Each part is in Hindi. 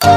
नमस्कार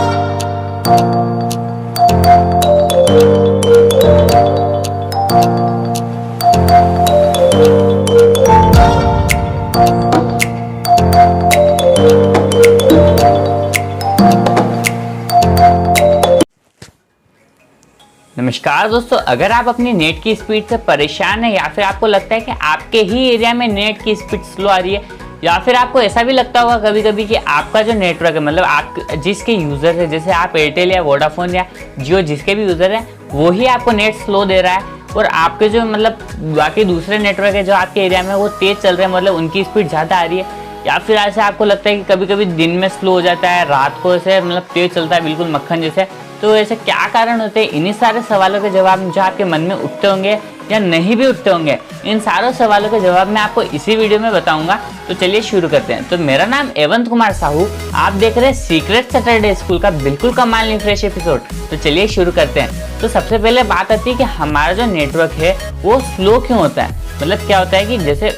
दोस्तों, अगर आप अपनी नेट की स्पीड से परेशान हैं या फिर आपको लगता है कि आपके ही एरिया में नेट की स्पीड स्लो आ रही है, या फिर आपको ऐसा भी लगता होगा कभी कभी कि आपका जो नेटवर्क है, मतलब आप जिसके यूज़र है, जैसे आप एयरटेल या वोडाफोन या जियो जिसके भी यूज़र हैं, वो ही आपको नेट स्लो दे रहा है और आपके जो मतलब बाकी दूसरे नेटवर्क है जो आपके एरिया में वो तेज़ चल रहे हैं, मतलब उनकी स्पीड ज़्यादा आ रही है। या फिर ऐसे आपको लगता है कि कभी कभी दिन में स्लो हो जाता है, रात को ऐसे मतलब तेज़ चलता है बिल्कुल मक्खन जैसे। तो ऐसे क्या कारण होते हैं, इन्हीं सारे सवालों के जवाब जो आपके मन में उठते होंगे या नहीं भी उठते होंगे, इन सारों सवालों के जवाब मैं आपको इसी वीडियो में बताऊंगा। तो चलिए शुरू करते हैं। तो मेरा नाम एवंत कुमार साहू, आप देख रहे हैं सीक्रेट सैटरडे स्कूल का बिल्कुल कमाल नहीं फ्रेश एपिसोड। तो चलिए शुरू करते हैं। तो सबसे पहले बात आती है कि हमारा जो नेटवर्क है वो स्लो क्यों होता है। मतलब क्या होता है कि जैसे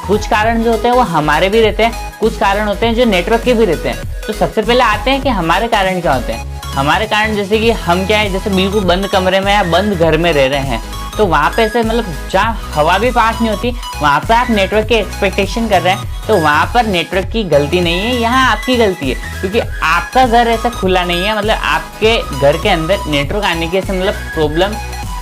कुछ कारण जो होते हैं वो हमारे भी रहते हैं, कुछ कारण होते हैं जो नेटवर्क के भी रहते हैं। तो सबसे पहले आते हैं कि हमारे कारण क्या होते हैं। हमारे कारण जैसे कि हम क्या है, जैसे बिल्कुल बंद कमरे में या बंद घर में रह रहे हैं, तो वहाँ पे ऐसे मतलब जहाँ हवा भी पास नहीं होती, वहाँ पे आप नेटवर्क की एक्सपेक्टेशन कर रहे हैं, तो वहाँ पर नेटवर्क की गलती नहीं है, यहाँ आपकी गलती है, क्योंकि आपका घर ऐसा खुला नहीं है। मतलब आपके घर के अंदर नेटवर्क आने की ऐसे मतलब प्रॉब्लम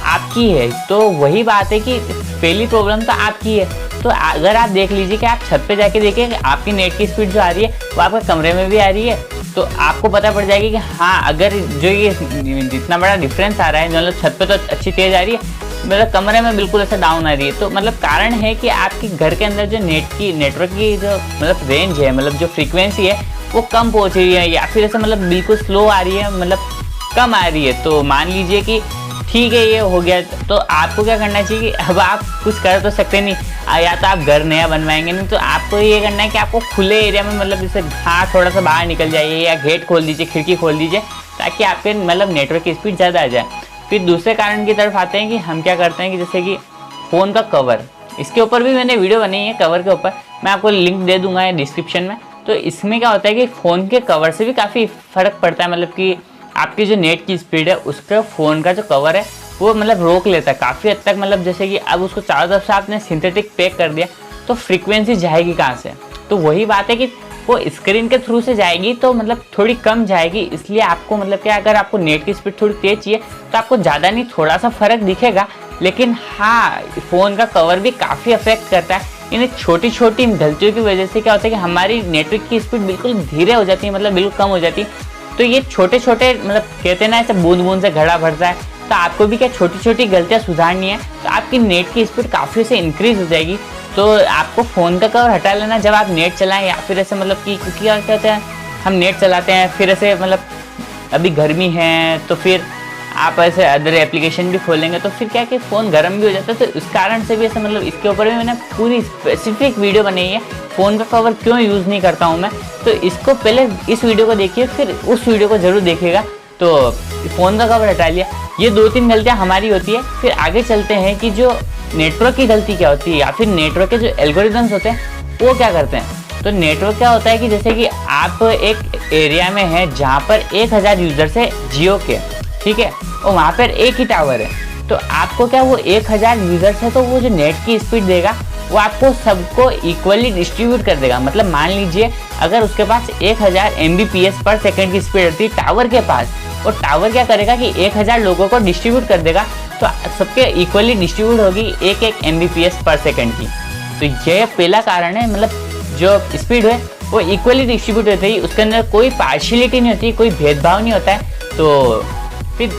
आपकी है। तो वही बात है कि पहली प्रॉब्लम तो आपकी है। तो अगर आप देख लीजिए कि आप छत पे जाके देखिए कि आपकी नेट की स्पीड जो आ रही है वो आपके कमरे में भी आ रही है, तो आपको पता पड़ जाएगी कि हाँ, अगर जो ये जितना बड़ा डिफरेंस आ रहा है, मतलब छत पे तो अच्छी तेज आ रही है, मतलब कमरे में बिल्कुल ऐसा डाउन आ रही है, तो मतलब कारण है कि आपके घर के अंदर जो नेटवर्क की जो मतलब रेंज है, मतलब जो फ्रीक्वेंसी है वो कम पहुँच रही है, या फिर ऐसा मतलब बिल्कुल स्लो आ रही है, मतलब कम आ रही है। तो मान लीजिए कि ठीक है, ये हो गया, तो आपको क्या करना चाहिए कि अब आप कुछ कर तो सकते नहीं, या तो आप घर नया बनवाएंगे नहीं, तो आपको ये करना है कि आपको खुले एरिया में मतलब जैसे हाँ थोड़ा सा बाहर निकल जाइए या गेट खोल दीजिए, खिड़की खोल दीजिए, ताकि आपके मतलब नेटवर्क की स्पीड ज़्यादा आ जाए। फिर दूसरे कारण की तरफ आते हैं कि हम क्या करते हैं कि जैसे कि फ़ोन का कवर, इसके ऊपर भी मैंने वीडियो बनाई है, कवर के ऊपर मैं आपको लिंक दे दूँगा डिस्क्रिप्शन में। तो इसमें क्या होता है कि फ़ोन के कवर से भी काफ़ी फ़र्क पड़ता है, मतलब कि आपकी जो नेट की स्पीड है उसका फ़ोन का जो कवर है वो मतलब रोक लेता है काफ़ी हद तक। मतलब जैसे कि अब उसको चारों तरफ से आपने सिंथेटिक पैक कर दिया, तो फ्रीक्वेंसी जाएगी कहाँ से। तो वही बात है कि वो स्क्रीन के थ्रू से जाएगी, तो मतलब थोड़ी कम जाएगी। इसलिए आपको मतलब क्या, अगर आपको नेट की स्पीड थोड़ी तेज चाहिए तो आपको ज़्यादा नहीं थोड़ा सा फ़र्क दिखेगा, लेकिन हाँ फ़ोन का कवर भी काफ़ी अफेक्ट करता है। इन छोटी छोटी गलतियों की वजह से क्या होता है कि हमारी नेटवर्क की स्पीड बिल्कुल धीरे हो जाती है, मतलब बिल्कुल कम हो जाती है। तो ये छोटे छोटे मतलब कहते हैं ना, ऐसे बूंद बूंद से घड़ा भरता है। तो आपको भी क्या छोटी छोटी गलतियाँ सुधारनी है, तो आपकी नेट की स्पीड काफ़ी से इंक्रीज हो जाएगी। तो आपको फ़ोन का कवर हटा लेना जब आप नेट चलाएं, या फिर ऐसे मतलब कि क्योंकि क्या कहते हैं, हम नेट चलाते हैं फिर ऐसे मतलब अभी गर्मी है, तो फिर आप ऐसे अदर एप्लीकेशन भी खोलेंगे, तो फिर क्या कि फ़ोन गर्म भी हो जाता है। तो इस कारण से भी ऐसे मतलब इसके ऊपर भी मैंने पूरी स्पेसिफिक वीडियो बनाई है, फ़ोन का कवर क्यों यूज़ नहीं करता हूँ मैं। तो इसको पहले इस वीडियो को देखिए, फिर उस वीडियो को ज़रूर देखिएगा। तो फ़ोन का कवर हटा लिया, ये 2-3 गलतियाँ हमारी होती है। फिर आगे चलते हैं कि जो नेटवर्क की गलती क्या होती है, या फिर नेटवर्क के जो एल्गोरिदम्स होते हैं वो क्या करते हैं। तो नेटवर्क क्या होता है कि जैसे कि आप एक एरिया में हैं जहाँ पर 1000 यूज़र्स है जियो के, ठीक है, और वहाँ पर एक ही टावर है। तो आपको क्या, वो 1000 यूज़र्स है, तो वो जो नेट की स्पीड देगा वो आपको सबको इक्वली डिस्ट्रीब्यूट कर देगा। मतलब मान लीजिए अगर उसके पास 1000 Mbps पर सेकेंड की स्पीड होती है टावर के पास, और टावर क्या करेगा कि 1000 लोगों को डिस्ट्रीब्यूट कर देगा, तो सबके इक्वली डिस्ट्रीब्यूट होगी 1-1 Mbps पर सेकेंड की। तो ये पहला कारण है, मतलब जो स्पीड है वो इक्वली डिस्ट्रीब्यूट होती है, उसके अंदर कोई पार्शियलिटी नहीं होती, कोई भेदभाव नहीं होता है। तो फिर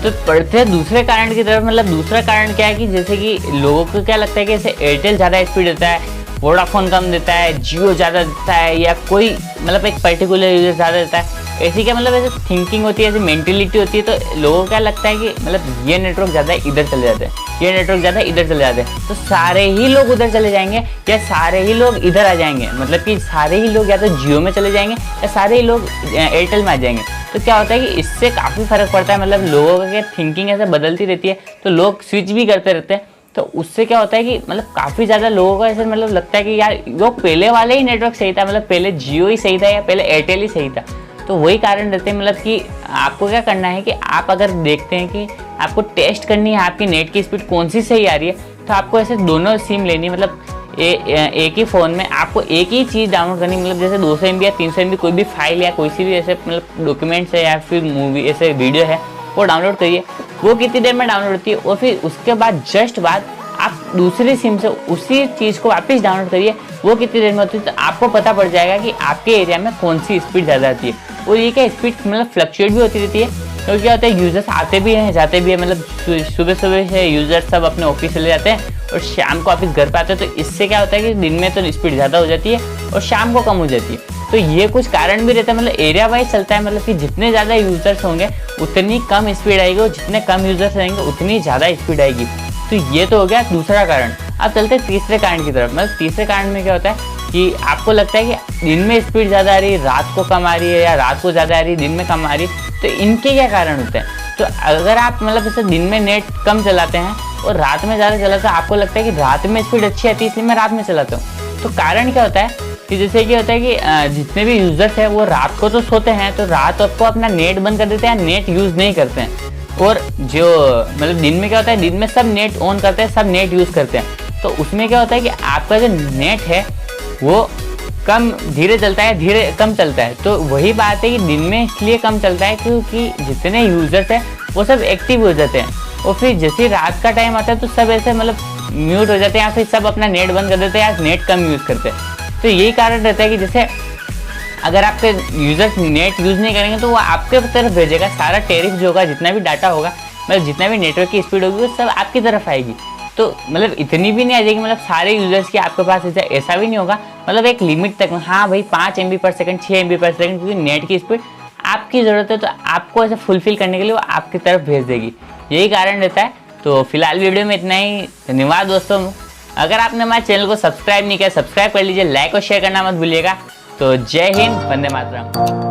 तो पढ़ते हैं दूसरे कारण की तरफ। मतलब दूसरा कारण क्या है कि जैसे कि लोगों को क्या लगता है कि जैसे एयरटेल ज़्यादा स्पीड देता है, वोडाफोन कम देता है, जियो ज़्यादा देता है, या कोई मतलब एक पर्टिकुलर यूज़र ज़्यादा देता है। ऐसी क्या मतलब ऐसे थिंकिंग होती है, ऐसी मेंटेलिटी होती है। तो लोगों को क्या लगता है कि मतलब ये नेटवर्क ज़्यादा इधर चले जाते हैं, ये नेटवर्क ज़्यादा इधर चले जाते हैं, तो सारे ही लोग उधर चले जाएंगे या सारे ही लोग इधर आ जाएंगे। मतलब कि सारे ही लोग या तो जियो में चले जाएंगे या सारे ही लोग एयरटेल में आ जाएंगे। तो क्या होता है कि इससे काफ़ी फ़र्क पड़ता है, मतलब लोगों की थिंकिंग ऐसे बदलती रहती है, तो लोग स्विच भी करते रहते हैं। तो उससे क्या होता है कि मतलब काफ़ी ज़्यादा लोगों को ऐसे मतलब लगता है कि यार वो पहले वाले ही नेटवर्क सही था, मतलब पहले जियो ही सही था या पहले एयरटेल ही सही था। तो वही कारण रहते हैं, मतलब कि आपको क्या करना है कि आप अगर देखते हैं कि आपको टेस्ट करनी है आपकी नेट की स्पीड कौन सी सही आ रही है, तो आपको ऐसे दोनों सिम लेनी है। मतलब एक ही फ़ोन में आपको एक ही चीज़ डाउनलोड करनी, मतलब जैसे 200 MB या 300 MB कोई भी फाइल या कोई सी भी ऐसे मतलब डॉक्यूमेंट्स है या फिर मूवी ऐसे वीडियो है, वो डाउनलोड करिए। वो कितनी देर में डाउनलोड होती है, और फिर उसके बाद जस्ट बाद आप दूसरी सिम से उसी चीज़ को वापस डाउनलोड करिए, वो कितनी देर में होती है। तो आपको पता पड़ जाएगा कि आपके एरिया में कौन सी स्पीड ज़्यादा आती है। और ये क्या स्पीड मतलब फ्लक्चुएट भी होती रहती है, तो क्या होता है यूज़र्स आते भी हैं जाते भी हैं, मतलब सुबह सुबह से यूज़र्स सब अपने ऑफिस चले जाते हैं और शाम को वापस घर पे आते हैं। तो इससे क्या होता है कि दिन में तो स्पीड ज़्यादा हो जाती है और शाम को कम हो जाती है। तो ये कुछ कारण भी रहता है, मतलब एरिया वाइज चलता है, मतलब कि जितने ज़्यादा यूज़र्स होंगे उतनी कम स्पीड आएगी और जितने कम यूज़र्स रहेंगे उतनी ज़्यादा स्पीड आएगी। तो ये तो हो गया दूसरा कारण। अब चलते हैं तीसरे कारण की तरफ। मतलब तीसरे कारण में क्या होता है कि आपको लगता है कि दिन में स्पीड ज़्यादा आ रही है, रात को कम आ रही है, या रात को ज़्यादा आ रही है, दिन में कम आ रही है। तो इनके क्या कारण होते हैं? तो अगर आप मतलब जैसे दिन में नेट कम चलाते हैं और रात में ज़्यादा चलाते हैं, आपको लगता है कि रात में स्पीड अच्छी आती है इसलिए मैं रात में चलाता हूँ। तो कारण क्या होता है कि जैसे कि होता है कि जितने भी यूज़र्स हैं वो रात को तो सोते हैं, तो रात को अपना नेट बंद कर देते हैं, नेट यूज़ नहीं करते हैं। और जो मतलब दिन में क्या होता है, दिन में सब नेट ऑन करते हैं, सब नेट यूज़ करते हैं। तो उसमें क्या होता है कि आपका जो नेट है वो कम धीरे चलता है, धीरे कम चलता है। तो वही बात है कि दिन में इसलिए कम चलता है क्योंकि जितने यूज़र्स हैं वो सब एक्टिव हो जाते हैं, और फिर जैसे रात का टाइम आता है तो सब ऐसे मतलब म्यूट हो जाते हैं या फिर सब अपना नेट बंद कर देते हैं या नेट कम यूज़ करते हैं। तो यही कारण रहता है कि जैसे अगर आपके यूज़र्स नेट यूज़ नहीं करेंगे तो वो आपके तरफ भेजेगा, सारा टैरिफ जो होगा, जितना भी डाटा होगा, मतलब जितना भी नेटवर्क की स्पीड होगी वो सब आपकी तरफ आएगी। तो मतलब इतनी भी नहीं आ जाएगी, मतलब सारे यूज़र्स की आपके पास ऐसा भी नहीं होगा, मतलब एक लिमिट तक। हाँ भाई 5 MB पर सेकंड, 6 MB पर सेकंड, क्योंकि नेट की स्पीड आपकी ज़रूरत है तो आपको ऐसे फुलफिल करने के लिए वो आपकी तरफ भेज देगी, यही कारण रहता है। तो फिलहाल वीडियो में इतना ही। धन्यवाद दोस्तों। अगर आपने हमारे चैनल को सब्सक्राइब नहीं किया, सब्सक्राइब कर लीजिए, लाइक और शेयर करना मत भूलिएगा। तो जय हिंद, वंदे मातरम।